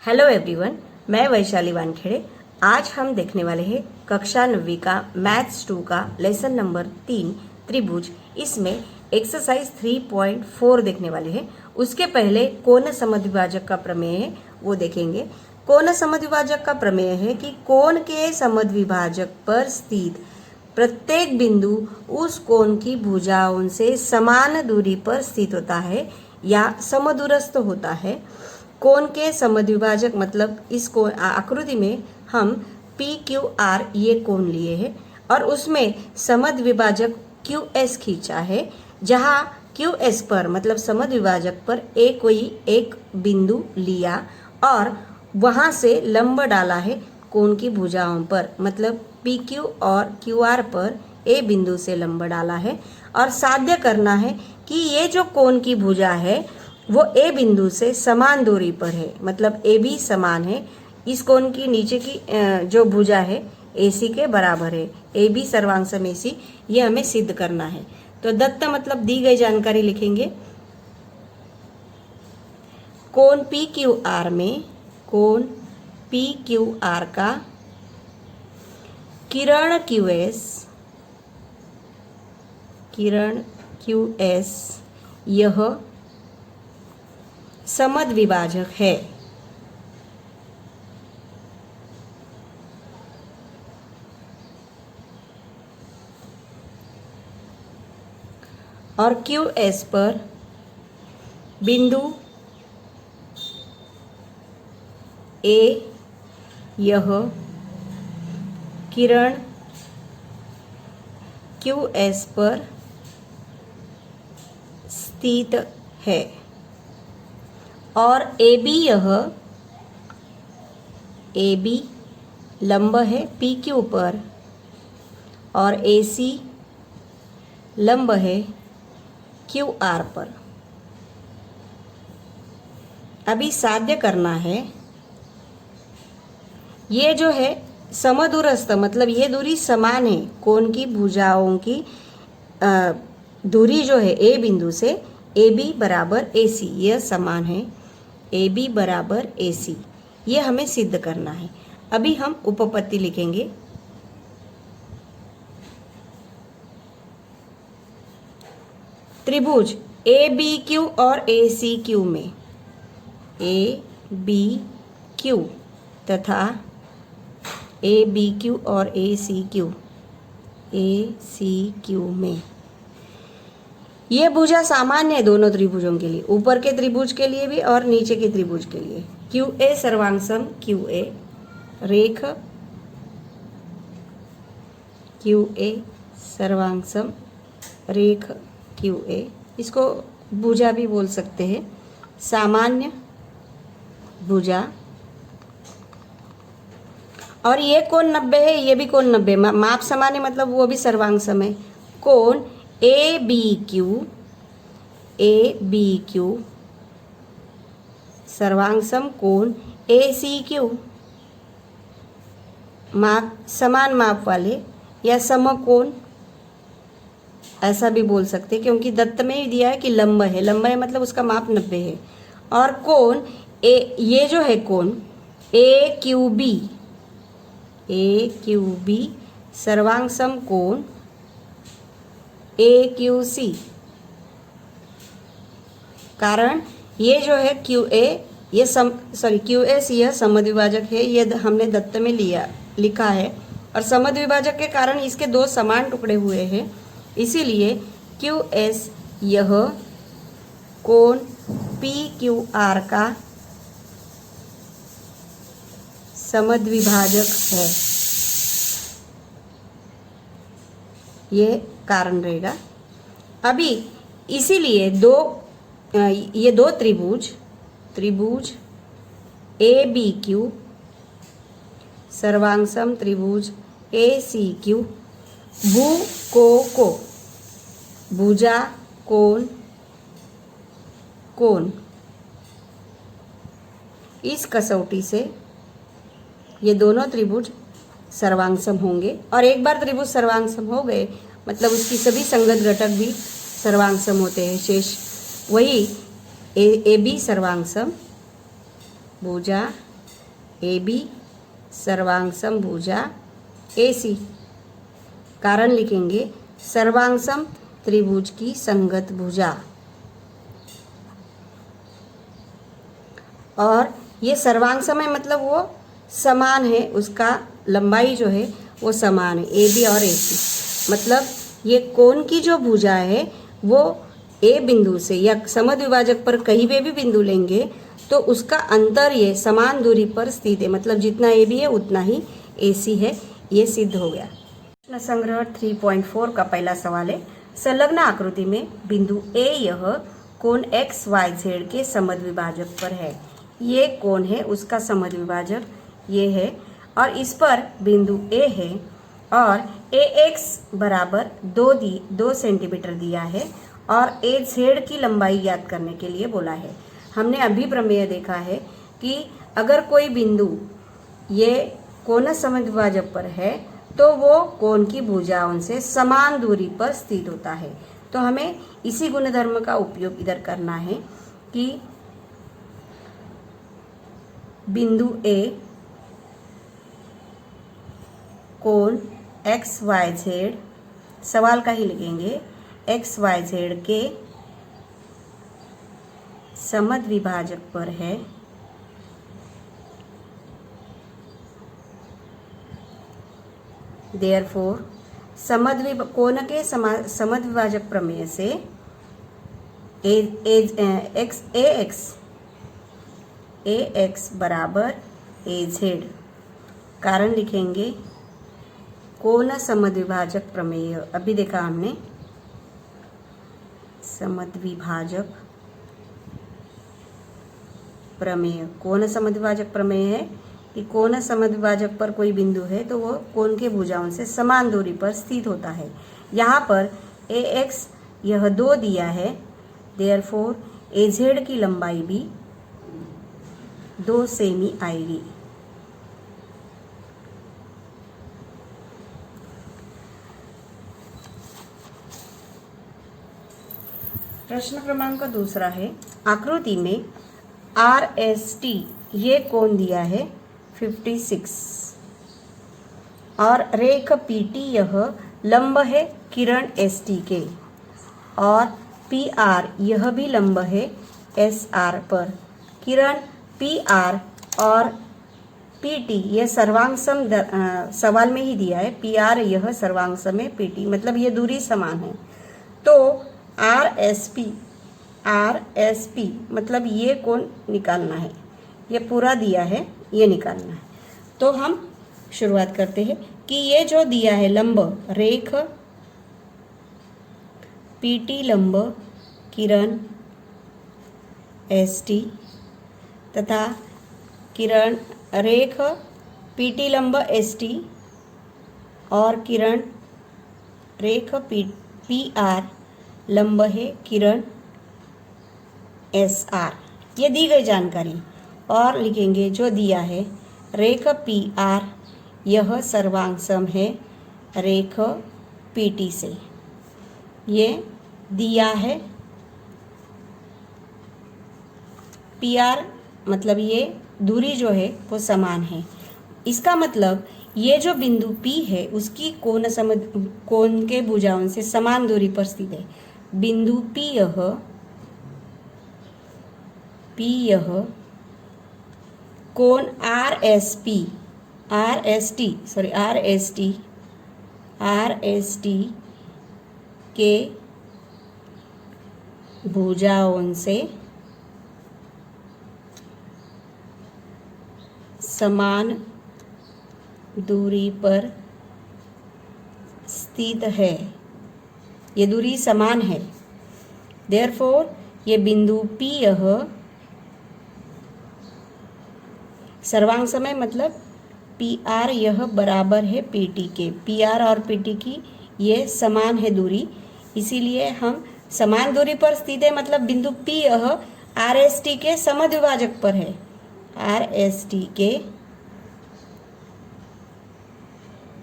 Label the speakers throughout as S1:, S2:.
S1: Hello everyone, मैं वैशाली वानखेड़े। आज हम देखने वाले हैं कक्षा 9वीं का मैथ्स 2 का लेसन नंबर 3 त्रिभुज। इसमें एक्सरसाइज 3.4 देखने वाले हैं। उसके पहले कोण समद्विभाजक का प्रमेय है, वो देखेंगे। कोण समद्विभाजक का प्रमेय है कि कोण के समद्विभाजक पर स्थित प्रत्येक बिंदु उस कोण की भुजाओं से समान दूरी पर स्थित होता है या समदूरस्थ होता है। कोण के समद्विभाजक मतलब इस कोण आकृति में हम पी क्यू आर ये कोण लिए हैं और उसमें समद्विभाजक क्यू एस खींचा है, जहाँ क्यू एस पर मतलब समद्विभाजक पर कोई एक बिंदु लिया और वहाँ से लंब डाला है कोण की भुजाओं पर, मतलब पी क्यू और क्यू आर पर ए बिंदु से लंब डाला है और साध्य करना है कि ये जो कोण की भुजा है वो ए बिंदु से समान दूरी पर है, मतलब ए बी समान है। इस कोण की नीचे की जो भुजा है ए सी के बराबर है, ए बी सर्वांग ए सी, ये हमें सिद्ध करना है। तो दत्त मतलब दी गई जानकारी लिखेंगे। कोण पी क्यू आर में कोण पी क्यू आर का किरण क्यू एस यह समद्विभाजक है। और क्यू एस पर बिंदु ए यह किरण क्यू एस पर स्थित है और ए बी लंब है पी क्यू पर और ए सी लंब है क्यू आर पर। अभी साध्य करना है, ये जो है समदूरस्थ मतलब ये दूरी समान है, कोण की भुजाओं की दूरी जो है ए बिंदु से ए बी बराबर ए सी, यह समान है ए बी बराबर ए सी, ये हमें सिद्ध करना है। अभी हम उपपत्ति लिखेंगे। त्रिभुज ए बी क्यू और ए सी क्यू में ए बी क्यू तथा ए बी क्यू और ए सी क्यू में ये भुजा सामान्य है दोनों त्रिभुजों के लिए, ऊपर के त्रिभुज के लिए भी और नीचे के त्रिभुज के लिए। क्यू ए सर्वांगसम क्यू ए रेख क्यू ए सर्वांगसम रेख क्यू ए, इसको भुजा भी बोल सकते हैं, सामान्य भुजा। और ये कोण 90 है, ये भी कोण 90, माप समान है मतलब वो भी सर्वांगसम है। कोण ए बी क्यू सर्वांगसम कोण ए सी क्यू, माप समान माप वाले या समकोण ऐसा भी बोल सकते, क्योंकि दत्त में ही दिया है कि लंब है मतलब उसका माप 90 है। और कोण ए, ये जो है कोण ए क्यू बी सर्वांगसम कोण ए क्यू सी, कारण ये जो है क्यू एस यह समद्विभाजक है, ये हमने दत्त में लिखा है और समद्विभाजक के कारण इसके दो समान टुकड़े हुए हैं, इसीलिए क्यू एस यह कोण पी क्यू आर का समद्विभाजक है, ये कारण रहेगा। अभी इसीलिए ये दो त्रिभुज ए बी क्यू सर्वांगसम त्रिभुज ए सी क्यू भुजा कोण इस कसौटी से ये दोनों त्रिभुज सर्वांगसम होंगे। और एक बार त्रिभुज सर्वांगसम हो गए मतलब उसकी सभी संगत घटक भी सर्वांगसम होते हैं, शेष वही ए बी सर्वांगसम भुजा ए बी सर्वांगसम भुजा ए सी। कारण लिखेंगे सर्वांगसम त्रिभुज की संगत भुजा। और ये सर्वांगसम है मतलब वो समान है, उसका लंबाई जो है वो समान है, ए बी और ए सी। मतलब ये कोण की जो भुजा है वो ए बिंदु से या समद्विभाजक पर कहीं पे भी बिंदु लेंगे तो उसका अंतर ये समान दूरी पर स्थित है। मतलब जितना ए बी है उतना ही ए सी है। ये सिद्ध हो गया। प्रश्न संग्रह 3.4 का पहला सवाल है, संलग्न आकृति में बिंदु ए यह कोण एक्स वाई जेड के समद्विभाजक पर है। ये कोण है, उसका समद्विभाजक ये है और इस पर बिंदु ए है और ए एक्स बराबर 2 सेंटीमीटर दिया है और ए जेड की लंबाई ज्ञात करने के लिए बोला है। हमने अभी प्रमेय देखा है कि अगर कोई बिंदु ये कोण समद्विभाजक पर है तो वो कोण की भुजाओं से समान दूरी पर स्थित होता है। तो हमें इसी गुणधर्म का उपयोग इधर करना है कि बिंदु ए कोण एक्स वाई जेड, सवाल का ही लिखेंगे, एक्स वाई जेड के समद्विभाजक पर है। देयरफॉर कोण के समद्विभाजक प्रमेय से ए एक्स बराबर ए जेड। कारण लिखेंगे कोण समद्विभाजक प्रमेय। अभी देखा हमने समद्विभाजक प्रमेय। कोण समद्विभाजक प्रमेय है कि कोण समद्विभाजक पर कोई बिंदु है तो वो कोण के भुजाओं से समान दूरी पर स्थित होता है। यहाँ पर ए एक्स यह 2 दिया है, देयरफॉर ए जेड की लंबाई भी 2 सेमी आएगी। प्रश्न क्रमांक दूसरा है, आकृति में आर एस टी ये कोण दिया है 56 और रेख पी टी यह लंब है किरण एस टी के और पी आर यह भी लंब है एस आर पर। किरण पी आर और पी टी यह सर्वांगसम सवाल में ही दिया है, पी आर यह सर्वांगसम है पी टी, मतलब ये दूरी समान है। तो आर एस पी मतलब ये कोण निकालना है, ये पूरा दिया है, ये निकालना है। तो हम शुरुआत करते हैं कि ये जो दिया है लंब रेख पी टी लंब किरण एस टी तथा किरण रेख पी टी लंब एस टी और किरण रेख पी आर लंब है किरण एस आर। ये दी गई जानकारी और लिखेंगे जो दिया है रेख पी आर यह सर्वांगसम है रेख पी टी से। ये दिया है पी आर मतलब ये दूरी जो है वो समान है। इसका मतलब ये जो बिंदु P है उसकी कोण के भुजाओं से समान दूरी पर स्थित है। बिंदु P यह कोण आर एस टी के भुजाओं से समान दूरी पर स्थित है। ये दूरी समान है। देयरफॉर ये बिंदु P यह सर्वांगसम है, मतलब पी आर यह बराबर है पी टी के। पी आर और पी टी की ये समान है दूरी, इसीलिए हम समान दूरी पर स्थित है, मतलब बिंदु P यह आर एस टी के समद्विभाजक पर है। आर एस टी के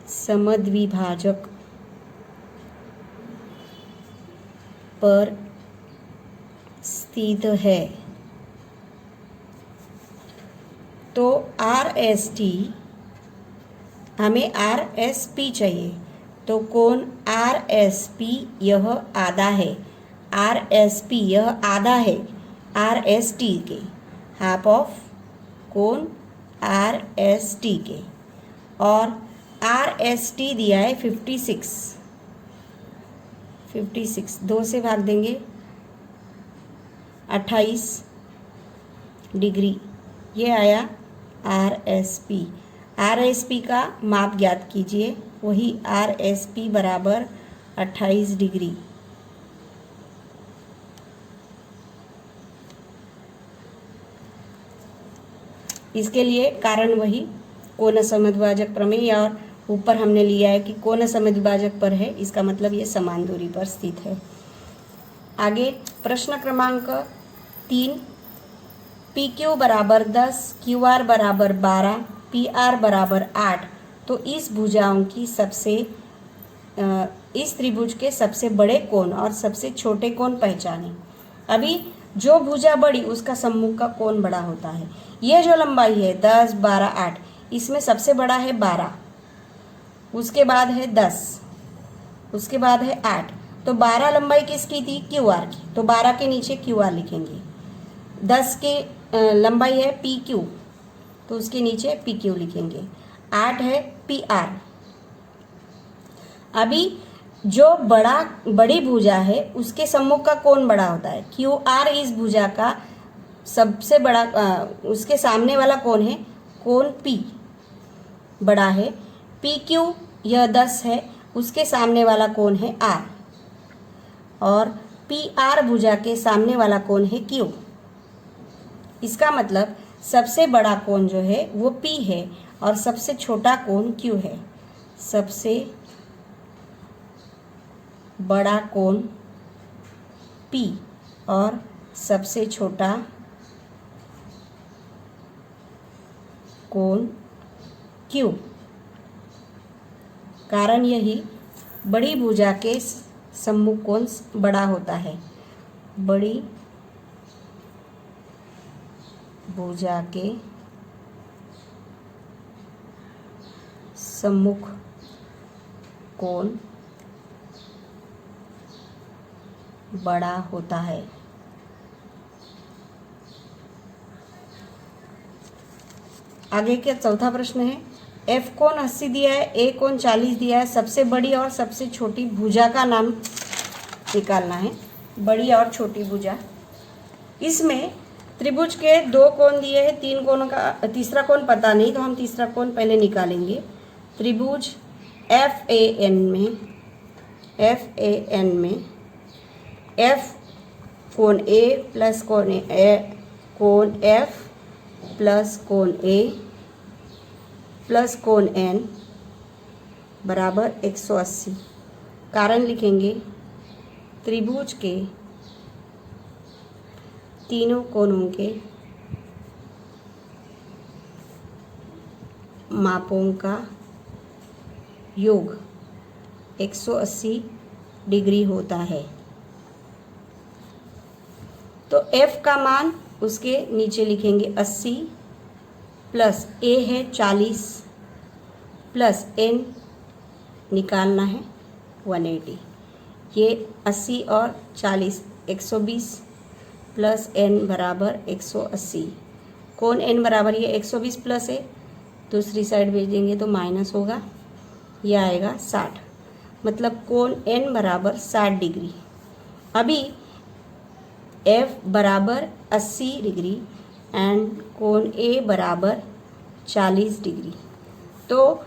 S1: समद्विभाजक पर स्थित है। तो आर एस टी, हमें आर एस पी चाहिए, तो कोण आर एस पी यह आधा है, आर एस पी यह आधा है आर एस टी के, हाफ ऑफ कोण आर एस टी के। और आर एस टी दिया है 56, 2 से भाग देंगे 28 डिग्री, ये आया R S P. R S P का माप ज्ञात कीजिए, वही आर एस पी बराबर 28 डिग्री। इसके लिए कारण वही कोण समद्विभाजक प्रमेय, और ऊपर हमने लिया है कि कोण समद्विभाजक पर है, इसका मतलब ये समान दूरी पर स्थित है। आगे प्रश्न क्रमांक 3, पी क्यू बराबर 10, क्यू आर बराबर 12, पी आर बराबर 8, तो इस भुजाओं की इस त्रिभुज के सबसे बड़े कोण और सबसे छोटे कोण पहचानें। अभी जो भुजा बड़ी उसका सम्मुख का कोण बड़ा होता है। ये जो लंबाई है 10, 12, 8, इसमें सबसे बड़ा है 12, उसके बाद है 10, उसके बाद है 8, तो 12 लंबाई किसकी थी? क्यू आर की, तो 12 के नीचे क्यू आर लिखेंगे। 10 के लंबाई है पी क्यू, तो उसके नीचे पी क्यू लिखेंगे। 8 है पी आर। अभी जो बड़ी भुजा है उसके सम्मुख का कोण बड़ा होता है। क्यू आर इस भुजा का सबसे बड़ा उसके सामने वाला कोण है कोण पी बड़ा है। पी क्यू यह 10 है, उसके सामने वाला कोण है आर, और पी आर भुजा के सामने वाला कोण है क्यू। इसका मतलब सबसे बड़ा कोण जो है वो पी है और सबसे छोटा कोण क्यू है। सबसे बड़ा कोण पी और सबसे छोटा कोण क्यू। कारण यही बड़ी भुजा के सम्मुख कोण बड़ा होता है। बड़ी भुजा के सम्मुख कोण बड़ा होता है। आगे का चौथा प्रश्न है, एफ कोण 80 दिया है, ए कोण 40 दिया है, सबसे बड़ी और सबसे छोटी भुजा का नाम निकालना है। बड़ी और छोटी भुजा, इसमें त्रिभुज के 2 कोण दिए हैं, 3 कोणों का तीसरा कोण पता नहीं, तो हम तीसरा कोण पहले निकालेंगे। त्रिभुज एफ ए एन में एफ कोण ए प्लस कोण एफ प्लस कोण ए प्लस कोण एन बराबर 180। कारण लिखेंगे, त्रिभुज के तीनों कोणों के मापों का योग 180 डिग्री होता है। तो f का मान उसके नीचे लिखेंगे 80 प्लस a है 40 प्लस n निकालना है 180। ये 80 और 40 120 प्लस n बराबर 180। कोण n बराबर ये 120 प्लस है, दूसरी साइड भेज देंगे तो माइनस होगा, यह आएगा 60। मतलब कोण n बराबर 60 डिग्री। अभी f बराबर 80 डिग्री एंड कोण a बराबर 40 डिग्री। तो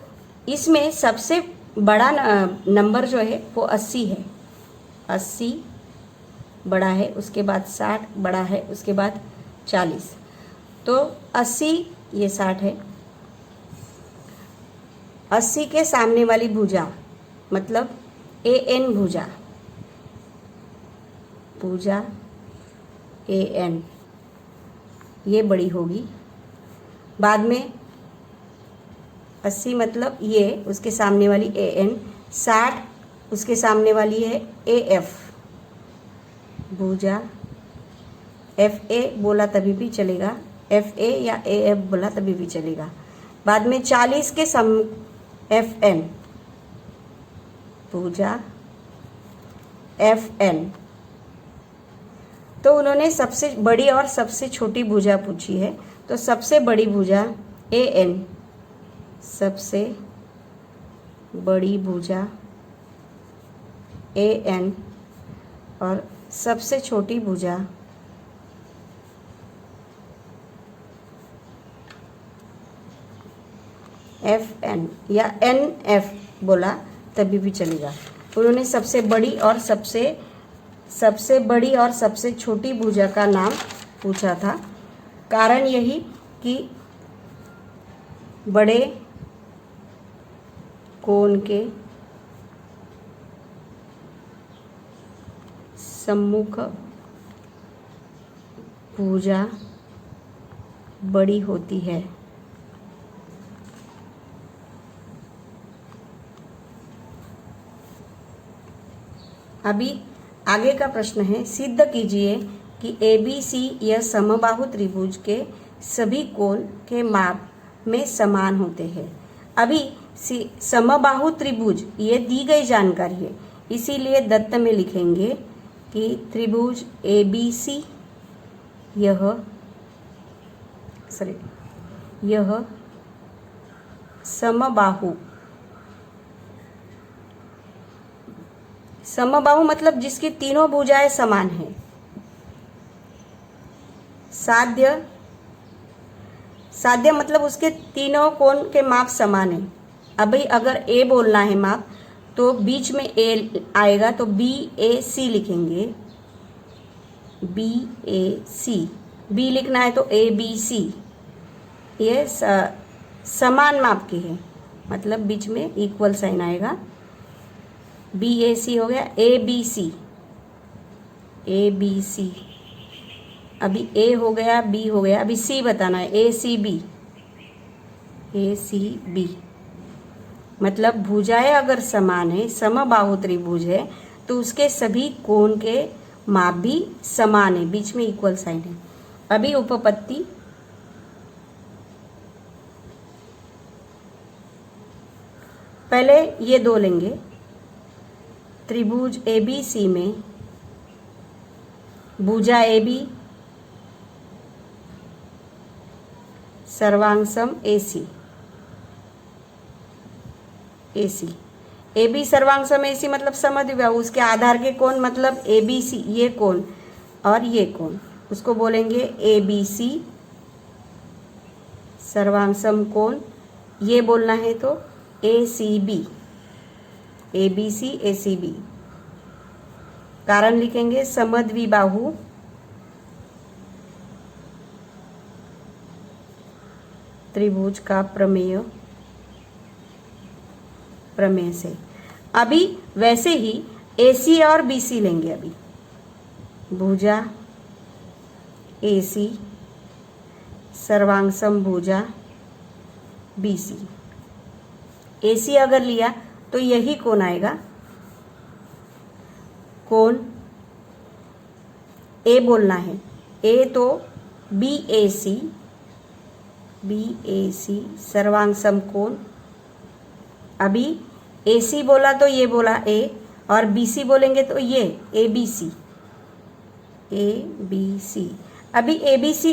S1: इसमें सबसे बड़ा नंबर जो है वो 80 है। 80 बड़ा है, उसके बाद 60 बड़ा है, उसके बाद 40। तो 80 ये 60 है। 80 के सामने वाली भुजा मतलब ए एन भुजा ए एन ये बड़ी होगी। बाद में 80 मतलब ये उसके सामने वाली ए एन, 60 उसके सामने वाली है ए एफ भुजा। एफ ए बोला तभी भी चलेगा, FA या AF बोला तभी भी चलेगा। बाद में 40 के सम FN, भुजा FN। तो उन्होंने सबसे बड़ी और सबसे छोटी भुजा पूछी है, तो सबसे बड़ी भुजा AN, सबसे बड़ी भुजा AN और सबसे छोटी भुजा FN या NF बोला तभी भी चलेगा। उन्होंने सबसे बड़ी और सबसे छोटी भुजा का नाम पूछा था। कारण यही कि बड़े कोण के सम्मुख भुजा बड़ी होती है। अभी आगे का प्रश्न है, सिद्ध कीजिए कि ABC यह समबाहु त्रिभुज के सभी कोण के माप में समान होते हैं। अभी समबाहु त्रिभुज ये दी गई जानकारी है, इसीलिए दत्त में लिखेंगे कि त्रिभुज ABC यह समबाहु मतलब जिसकी तीनों भुजाएं समान हैं। साध्य मतलब उसके तीनों कोण के माप समान है। अभी अगर A बोलना है माप, तो बीच में A आएगा, तो BAC लिखेंगे, BAC। B लिखना है तो ABC। ये समान माप के हैं, मतलब बीच में इक्वल साइन आएगा। BAC हो गया, ABC। अभी A हो गया, B हो गया, अभी C बताना है, ACB। मतलब भुजाएं अगर समान है, समबाहु त्रिभुज है, तो उसके सभी कोण के माप भी समान है, बीच में इक्वल साइन है। अभी उपपत्ति, पहले ये दो लेंगे। त्रिभुज ABC में भुजा AB सर्वांगसम AC, AB सर्वांगसम AC मतलब समद्विबाहु, उसके आधार के कोण मतलब ABC, ये कोण और ये कोण, उसको बोलेंगे ABC सर्वांगसम कोण। ये बोलना है तो ACB, ABC ACB। कारण लिखेंगे समद्विबाहु त्रिभुज का प्रमेय से। अभी वैसे ही AC और BC लेंगे। अभी भुजा AC सर्वांगसम भुजा BC। AC अगर लिया तो यही कोण आएगा, कोण A बोलना है, A तो BAC सर्वांगसम कोण। अभी AC बोला तो ये बोला A, और BC बोलेंगे तो ये ABC। अभी ABC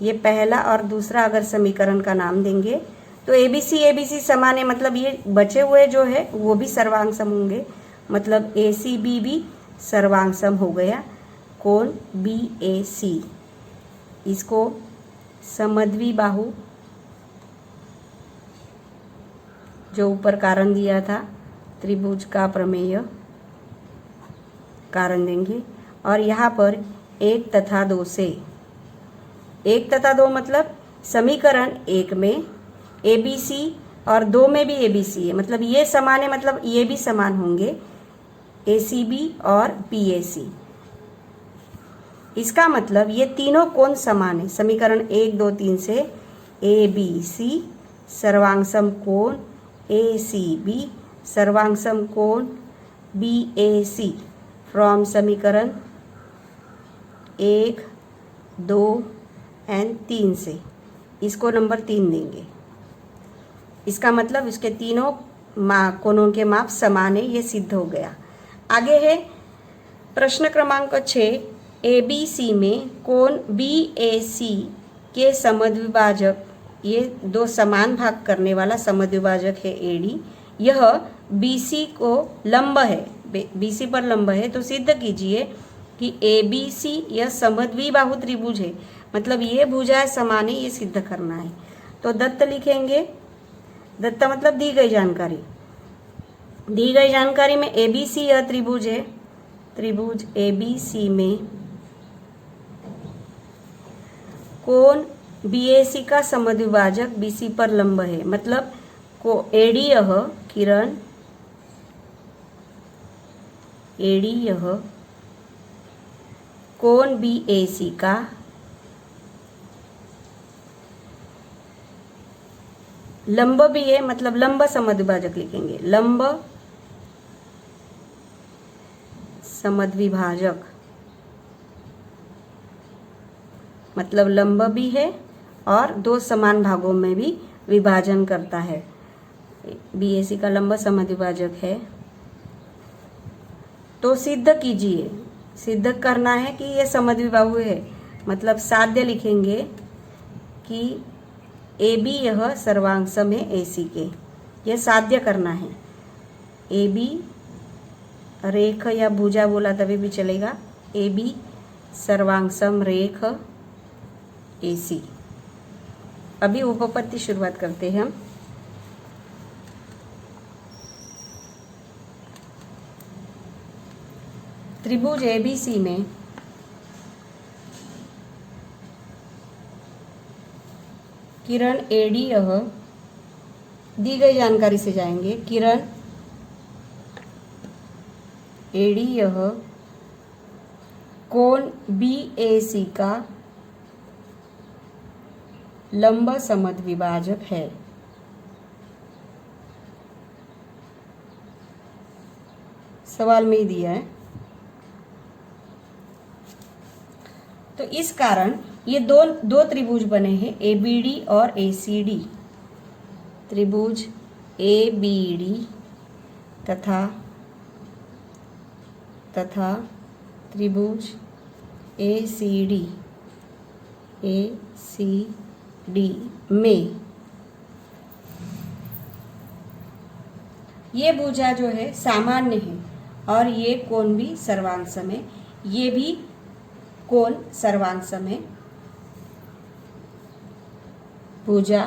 S1: ये पहला और दूसरा अगर समीकरण का नाम देंगे तो ABC समान है, मतलब ये बचे हुए जो है वो भी सर्वांगसम होंगे, मतलब ACB भी सर्वांगसम हो गया। कोण BAC, इसको समद्विबाहु जो ऊपर कारण दिया था त्रिभुज का प्रमेय कारण देंगे। और यहाँ पर 1 तथा 2 से, 1 तथा 2 मतलब समीकरण 1 में ABC और 2 में भी ABC है, मतलब ये समान है, मतलब ये भी समान होंगे, ACB और BAC। इसका मतलब ये तीनों कोण समान है। समीकरण 1 2 3 से ABC सर्वांगसम कोण ACB सर्वांगसम कोण BAC फ्रॉम समीकरण 1 2 एंड 3 से, इसको नंबर 3 देंगे। इसका मतलब इसके तीनों कोणों के माप समान है, ये सिद्ध हो गया। आगे है प्रश्न क्रमांक 6, ABC में कोण BAC के समद्विभाजक, ये दो समान भाग करने वाला समद्विभाजक है AD, यह BC को लंब है, BC पर लंब है, तो सिद्ध कीजिए कि ABC यह समद्विबाहु त्रिभुज है, मतलब ये भुजाएं समान है, ये सिद्ध करना है। तो दत्त लिखेंगे, दत्त मतलब दी गई जानकारी, दी गई जानकारी में ABC यह त्रिभुज है, त्रिभुज ABC में कोण BAC का समद्विभाजक BC पर लंब है, मतलब को AD यह किरण AD यह कोण BAC का लंब भी है, मतलब लंब समद्विभाजक लिखेंगे, लंब समद्विभाजक मतलब लंब भी है और दो समान भागों में भी विभाजन करता है। BAC का लंब समद्विभाजक है, तो सिद्ध कीजिए, सिद्ध करना है कि यह समद्विबाहु है, मतलब साध्य लिखेंगे कि AB यह सर्वांगसम है AC के, यह साध्य करना है। AB रेख या भुजा बोला तभी भी चलेगा, AB सर्वांगसम रेख AC। अभी उपपत्ति शुरुआत करते हैं हम। त्रिभुज ABC में किरण AD यह दी गई जानकारी से जाएंगे, किरण AD यह कोण BAC का लंब समद्विभाजक है। सवाल में ही दिया है। तो इस कारण ये दो त्रिभुज बने हैं, ABD और ACD, त्रिभुज ABD तथा त्रिभुज ACD में ये भुजा जो है सामान्य है और ये कोण भी सर्वांगसम है, ये भी कोण सर्वांगसम है। भुजा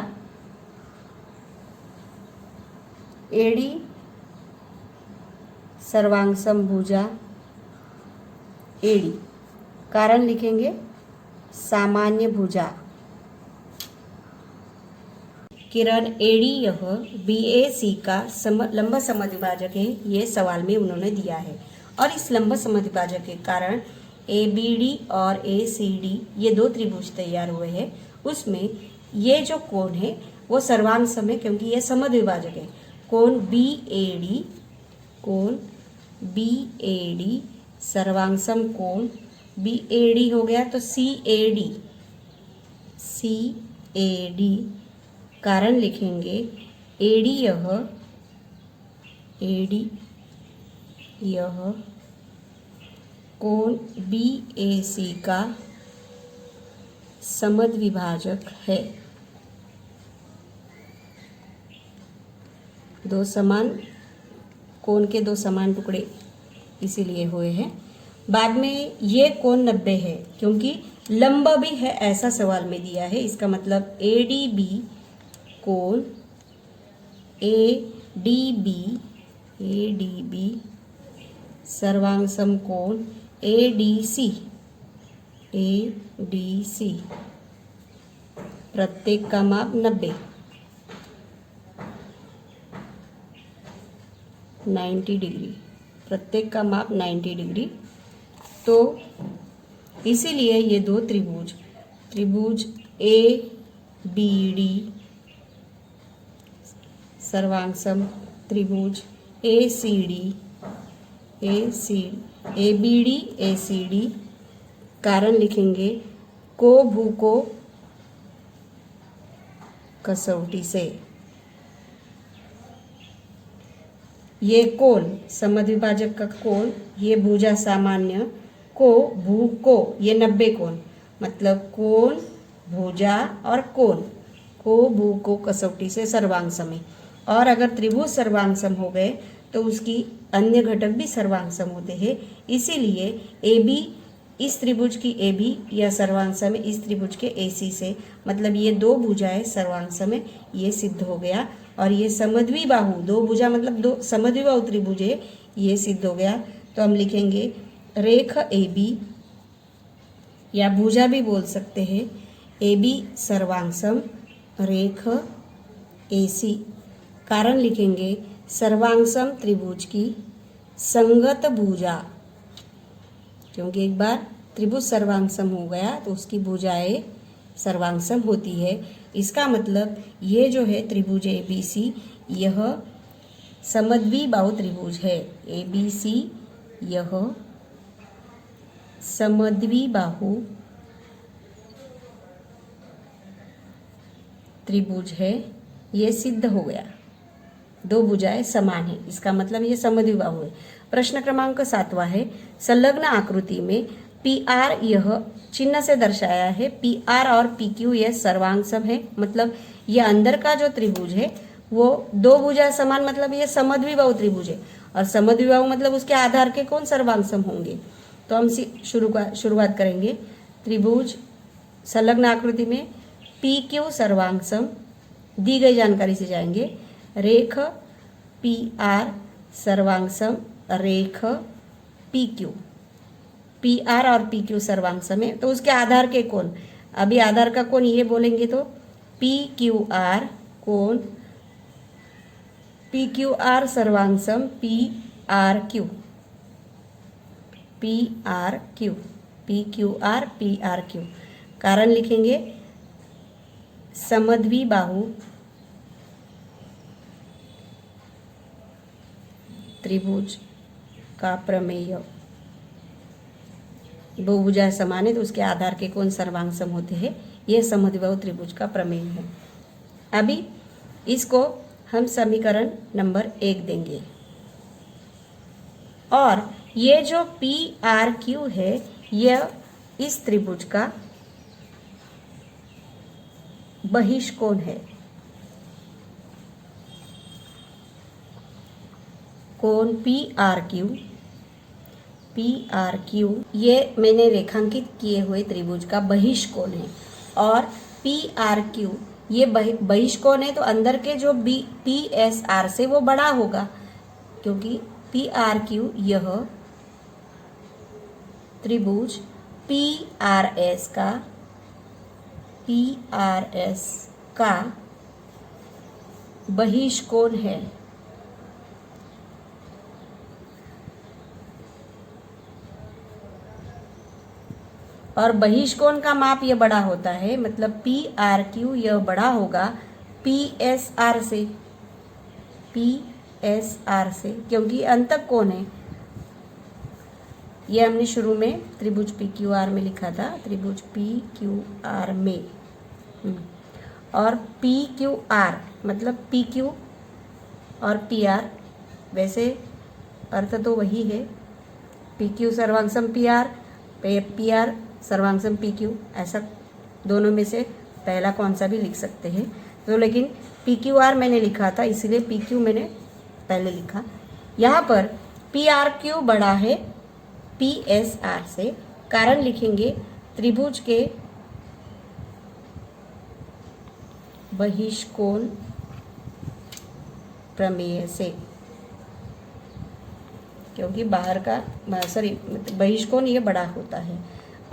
S1: AD सर्वांगसम भुजा AD, कारण लिखेंगे सामान्य भुजा। किरण AD यह BAC का लंब समद्विभाजक है, ये सवाल में उन्होंने दिया है, और इस लंब समद्विभाजक के कारण ABD और ACD ये दो त्रिभुज तैयार हुए हैं, उसमें ये जो कोण है वो सर्वांगसम है, क्योंकि ये समद्विभाजक है। कोण BAD सर्वांगसम कोण BAD हो गया, तो CAD कारण लिखेंगे AD यह कोण BAC का समद्विभाजक है। दो समान कोण के दो समान टुकड़े इसीलिए हुए हैं। बाद में ये कोण 90 है, क्योंकि लंब भी है, ऐसा सवाल में दिया है। इसका मतलब ADB कोण ADB सर्वांगसम कोण ADC प्रत्येक का माप 90 डिग्री, प्रत्येक का माप 90 डिग्री। तो इसीलिए ये दो त्रिभुज ABD सर्वांगसम त्रिभुज ABD ACD कारण लिखेंगे को भू को कसौटी से। ये कोण समद्विभाजक का कोण, ये भुजा सामान्य को भू को, ये 90 कोण, मतलब कोण भुजा और कोण को भू को कसौटी से सर्वांग सम है। और अगर त्रिभुज सर्वांग सम हो गए तो उसकी अन्य घटक भी सर्वांग सम होते हैं। इसीलिए ए बी, इस त्रिभुज की ए बी यह सर्वांग सम है इस त्रिभुज के ए सी से, मतलब ये दो भुजाएं सर्वांग सम है, ये सिद्ध हो गया। और ये समद्विबाहु, दो भुजा मतलब दो समद्विबाहु त्रिभुज है, ये सिद्ध हो गया। तो हम लिखेंगे रेख ए बी, या भुजा भी बोल सकते हैं, ए बी सर्वांग सम रेख ए सी। कारण लिखेंगे सर्वांग सम त्रिभुज की संगत भुजा, क्योंकि एक बार त्रिभुज सर्वांग सम हो गया तो उसकी भुजाएं सर्वांग सम होती है। इसका मतलब ये जो है त्रिभुज ए बी सी, यह समद्विबाहु त्रिभुज है। ए बी सी यह समद्विबाहु त्रिभुज है, ये सिद्ध हो गया। दो भुजाएं समान है, इसका मतलब ये समद्विबाहु है। प्रश्न क्रमांक 7वां है, संलग्न आकृति में पी आर यह चिन्ह से दर्शाया है, पी आर और पी क्यू यह सर्वांग सम है। मतलब ये अंदर का जो त्रिभुज है वो दो भुजा समान, मतलब ये समद्विबाहु त्रिभुज है। और समद्विबाहु मतलब उसके आधार के कौन सर्वांग सम होंगे। तो हम शुरुआत करेंगे। त्रिभुज संलग्न आकृति में पी क्यू सर्वांग सम, दी गई जानकारी से जाएंगे। रेख पी आर सर्वांग सम रेख पी क्यू, पी आर और पी क्यू सर्वांग सम है, तो उसके आधार के कोण, अभी आधार का कोण ये बोलेंगे तो पी क्यू आर कोण पी क्यू आर सर्वांग सम P R Q, P R Q, P Q R P R Q. कारण लिखेंगे समद्विबाहु त्रिभुज का प्रमेय, दो भुजाएं समान है तो उसके आधार के कोण सर्वांग सम होते हैं, यह समद्विबाहु त्रिभुज का प्रमेय है। अभी इसको हम समीकरण नंबर 1 देंगे। और ये जो पी आर क्यू है यह इस त्रिभुज का बहिष्कोण है। कोण पी आर क्यू ये मैंने रेखांकित किए हुए त्रिभुज का बहिष्कोण है। और पी आर क्यू ये बहिष्कोण है, तो अंदर के जो बी पी एस आर से वो बड़ा होगा, क्योंकि पी आर क्यू यह त्रिभुज पी आर एस का बहिष्कोण है। और बहिष्कोण का माप यह बड़ा होता है, मतलब पी आर क्यू यह बड़ा होगा पी एस आर से, क्योंकि अंतक कोण है। ये हमने शुरू में त्रिभुज पी क्यू आर में लिखा था, त्रिभुज पी क्यू आर में। और पी क्यू आर मतलब पी क्यू और पी आर, वैसे अर्थ तो वही है, पी क्यू सर्वांग सम पी आर सर्वांग सम पी क्यू, ऐसा दोनों में से पहला कौन सा भी लिख सकते हैं। तो लेकिन पी क्यू आर मैंने लिखा था, इसीलिए पी क्यू मैंने पहले लिखा। यहाँ पर पी आर क्यू बड़ा है पी एस आर से। कारण लिखेंगे त्रिभुज के बहिष्कोण प्रमेय से, क्योंकि बाहर का बहिष्कोण ये बड़ा होता है।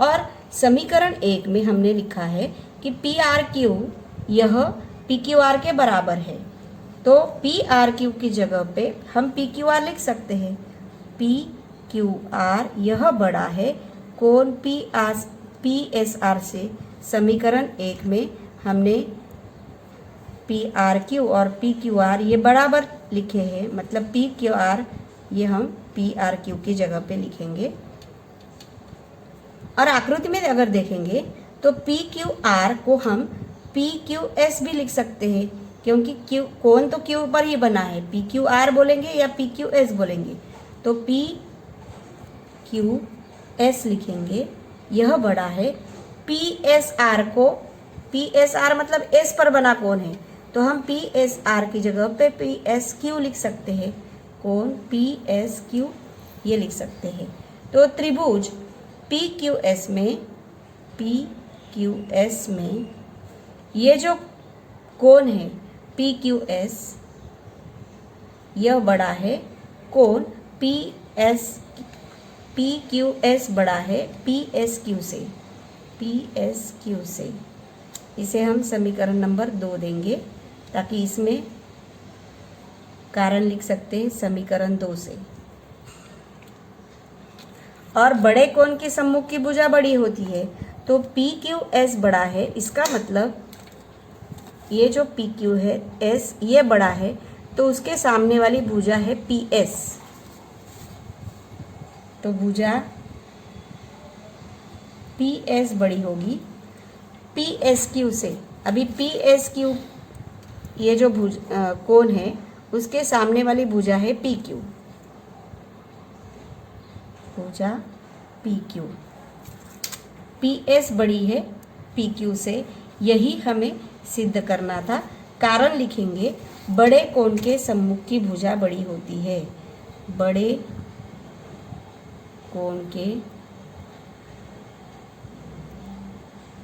S1: और समीकरण 1 में हमने लिखा है कि पी आर क्यू यह पी क्यू आर के बराबर है, तो पी आर क्यू की जगह पे हम पी क्यू आर लिख सकते हैं। पी क्यू आर यह बड़ा है कोण पी एस आर से। समीकरण 1 में हमने पी आर क्यू और पी क्यू आर ये बराबर लिखे हैं, मतलब पी क्यू आर ये हम पी आर क्यू की जगह पे लिखेंगे। और आकृति में अगर देखेंगे तो पी क्यू आर को हम पी क्यू एस भी लिख सकते हैं, क्योंकि क्यू कोण तो क्यू पर ही बना है। पी क्यू आर बोलेंगे या पी क्यू एस बोलेंगे, तो पी क्यू एस लिखेंगे, यह बड़ा है। पी एस आर को, पी एस आर मतलब एस पर बना कोण है, तो हम पी एस आर की जगह पे पी एस क्यू लिख सकते हैं। कोण पी एस क्यू ये लिख सकते हैं। तो त्रिभुज पी क्यू एस में, पी क्यू एस में ये जो कोण है पी क्यू एस, यह बड़ा है कोण पी क्यू एस बड़ा है पी एस क्यू से, पी एस क्यू से। इसे हम समीकरण नंबर 2 देंगे, ताकि इसमें कारण लिख सकते हैं समीकरण 2 से। और बड़े कोण के सम्मुख की भुजा बड़ी होती है, तो पी क्यू एस बड़ा है, इसका मतलब ये जो पी क्यू है एस ये बड़ा है, तो उसके सामने वाली भुजा है पी एस, तो भुजा पी एस बड़ी होगी पी एस क्यू से। अभी पी एस क्यू ये जो कोण है उसके सामने वाली भुजा है पी क्यू, भुजा पी क्यू। पी एस बड़ी है पी क्यू से, यही हमें सिद्ध करना था। कारण लिखेंगे बड़े कोण के सम्मुख की भुजा बड़ी होती है, बड़े कोण के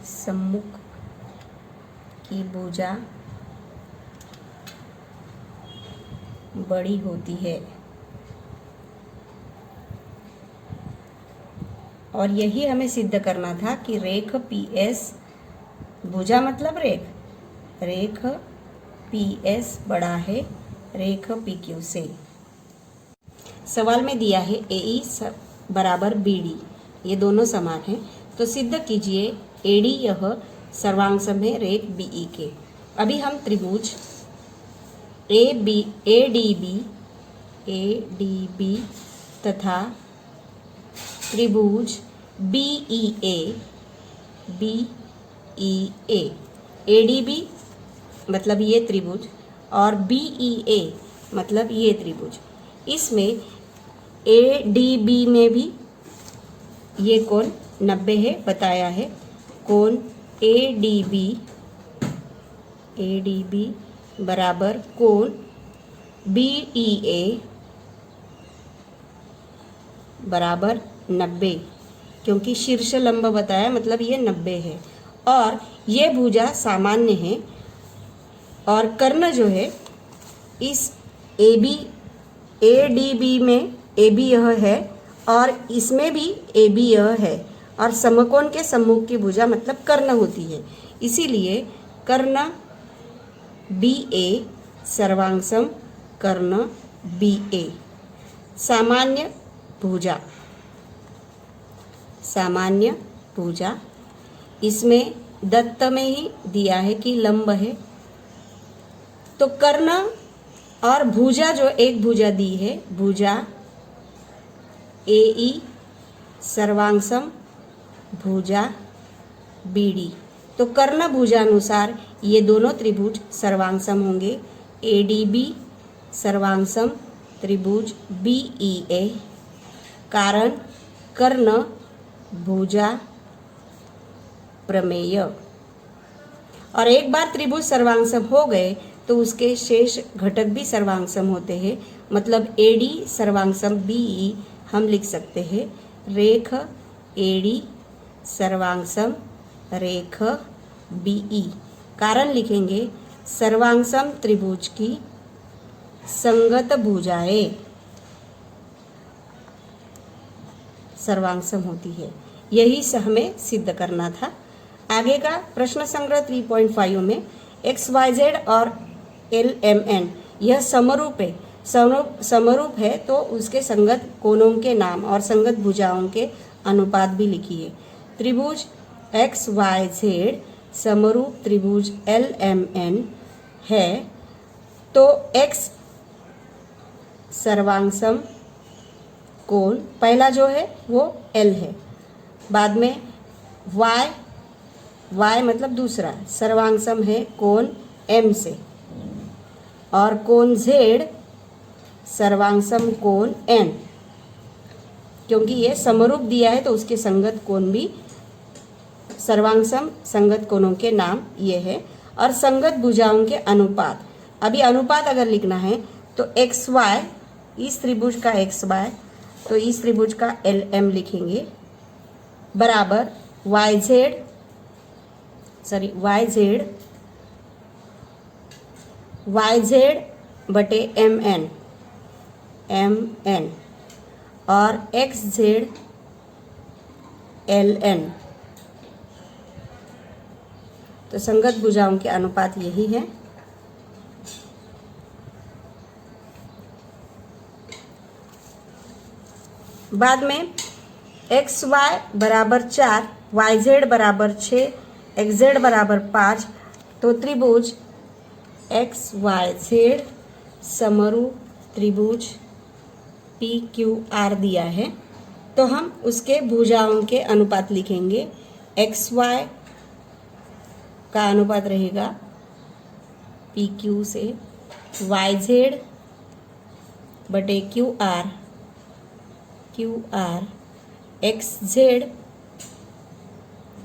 S1: सम्मुख की भुजा बड़ी होती है। और यही हमें सिद्ध करना था कि रेख पी एस, भुजा मतलब रेख, रेख पी एस बड़ा है रेख पी क्यू से। सवाल में दिया है ए ई बराबर बी डी, ये दोनों समान हैं, तो सिद्ध कीजिए ए डी यह सर्वांगसम है रेख बी ई के। अभी हम त्रिभुज ए डी बी तथा त्रिभुज B E A D B मतलब ये त्रिभुज और बी ई ए मतलब ये त्रिभुज, इसमें ए डी बी में भी ये कोण 90 है बताया है। कोण ए डी बी बराबर कोण बी ई ए बराबर 90, क्योंकि शीर्ष लंब बताया मतलब ये 90 है। और ये भुजा सामान्य है, और कर्ण जो है इस ए डी बी में ए बी यह है और इसमें भी ए बी यह है, और समकोण के सम्मुख की भुजा मतलब कर्ण होती है, इसीलिए कर्ण बी ए सर्वांगसम कर्ण बी ए। सामान्य भुजा इसमें दत्त में ही दिया है कि लंब है, तो कर्ण और भुजा जो एक भुजा दी है भुजा ए ई सर्वांगसम भुजा बी डी, तो कर्ण भुजानुसार ये दोनों त्रिभुज सर्वांगसम होंगे। ए डी बी सर्वांगसम त्रिभुज बी ई ए, कारण कर्ण भुजा प्रमेय। और एक बार त्रिभुज सर्वांगसम हो गए तो उसके शेष घटक भी सर्वांगसम होते हैं, मतलब ए डी सर्वांगसम बी ई हम लिख सकते हैं रेख ए डी सर्वांगसम रेख बी ई। कारण लिखेंगे सर्वांगसम त्रिभुज की संगत भुजाएं सर्वांगसम होती है, यही हमें सिद्ध करना था। आगे का प्रश्न संग्रह 3.5 में एक्स वाई जेड और एल एम एन यह समरूप है, समरूप है तो उसके संगत कोणों के नाम और संगत भुजाओं के अनुपात भी लिखिए। त्रिभुज एक्स वाई जेड समरूप त्रिभुज एल एम एन है, तो एक्स सर्वांगसम कोण पहला जो है वो एल है, बाद में वाई y मतलब दूसरा, सर्वांग है कोण M से, और कोण Z सर्वांग कोण N, क्योंकि ये समरूप दिया है तो उसके संगत कोण भी सर्वांग संगत कोणों के नाम ये है। और संगत भुजाओं के अनुपात, अभी अनुपात अगर लिखना है तो एक्स वाई, इस त्रिभुज का एक्स वाई, तो इस त्रिभुज का LM लिखेंगे, बराबर YZ बटे MN और XZ LN, तो संगत भुजाओं के अनुपात यही है। बाद में एक्स वाई बराबर 4, YZ बराबर 6, XZ बराबर 5, तो त्रिभुज XYZ समरूप त्रिभुज PQR दिया है, तो हम उसके भुजाओं के अनुपात लिखेंगे। XY का अनुपात रहेगा PQ से, YZ बटे QR XZ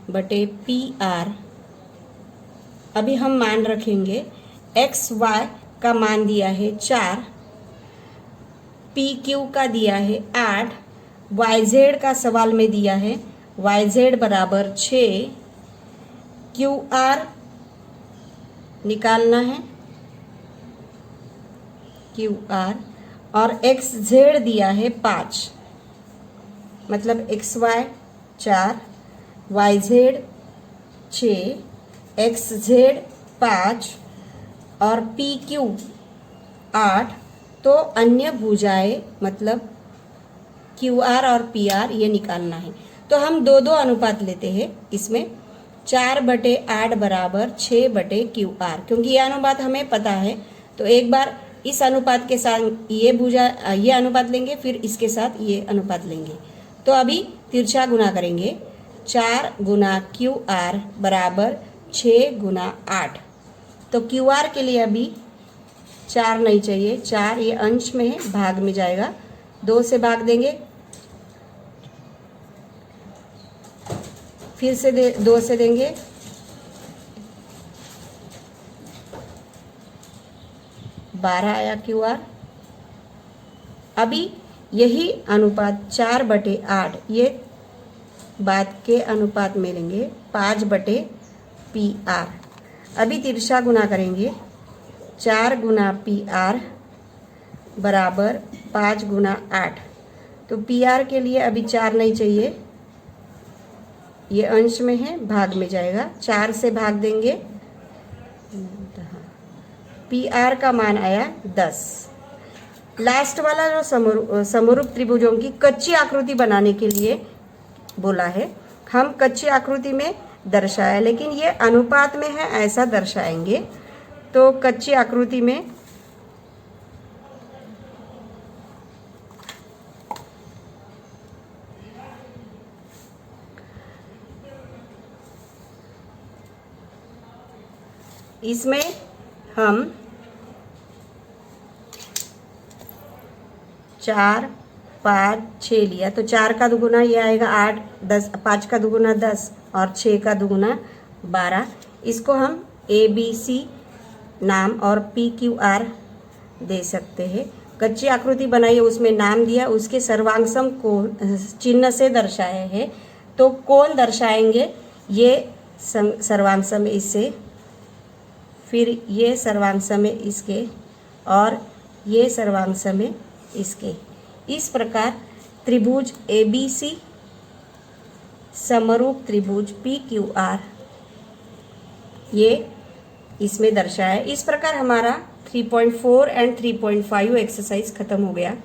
S1: बटे PR। अभी हम मान रखेंगे, XY का मान दिया है 4, PQ का दिया है 8, YZ का सवाल में दिया है YZ बराबर 6, QR निकालना है QR, और XZ दिया है 5, मतलब XY 4, YZ 6, XZ 5 और PQ 8, तो अन्य भुजाएं मतलब QR और PR ये निकालना है। तो हम दो अनुपात लेते हैं इसमें, 4/8 बराबर 6/QR, क्योंकि ये अनुपात हमें पता है, तो एक बार इस अनुपात के साथ ये अनुपात लेंगे, फिर इसके साथ ये अनुपात लेंगे। तो अभी तिरछा गुना करेंगे, 4 गुना QR बराबर 6 गुना 8, तो QR के लिए अभी 4 नहीं चाहिए, 4 ये अंश में है, भाग में जाएगा, 2 से भाग देंगे, फिर से 2 से देंगे, 12 आया QR। अभी यही अनुपात 4/8 ये बाद के अनुपात में लेंगे, 5/PR। अभी तिरछा गुना करेंगे, 4 गुना PR बराबर 5 गुना 8, तो PR के लिए अभी 4 नहीं चाहिए, ये अंश में है, भाग में जाएगा, 4 से भाग देंगे, PR का मान आया 10। लास्ट वाला जो समरूप त्रिभुजों की कच्ची आकृति बनाने के लिए बोला है, हम कच्ची आकृति में दर्शाया, लेकिन ये अनुपात में है ऐसा दर्शाएंगे। तो कच्ची आकृति में इसमें हम 4, 5, 6 लिया, तो 4 का दुगुना ये आएगा 8, 10, 5 का दुगुना 10 और 6 का दुगुना 12। इसको हम ABC नाम और PQR दे सकते हैं। कच्ची आकृति बनाई है, उसमें नाम दिया, उसके सर्वांग कोण चिन्ह से दर्शाए हैं, तो कोण दर्शाएंगे, ये सर्वांग इससे, फिर ये सर्वांग इसके, और ये सर्वांग इसके। इस प्रकार त्रिभुज ABC समरूप त्रिभुज PQR ये इसमें दर्शाया है। इस प्रकार हमारा 3.4 एंड 3.5 एक्सरसाइज खत्म हो गया।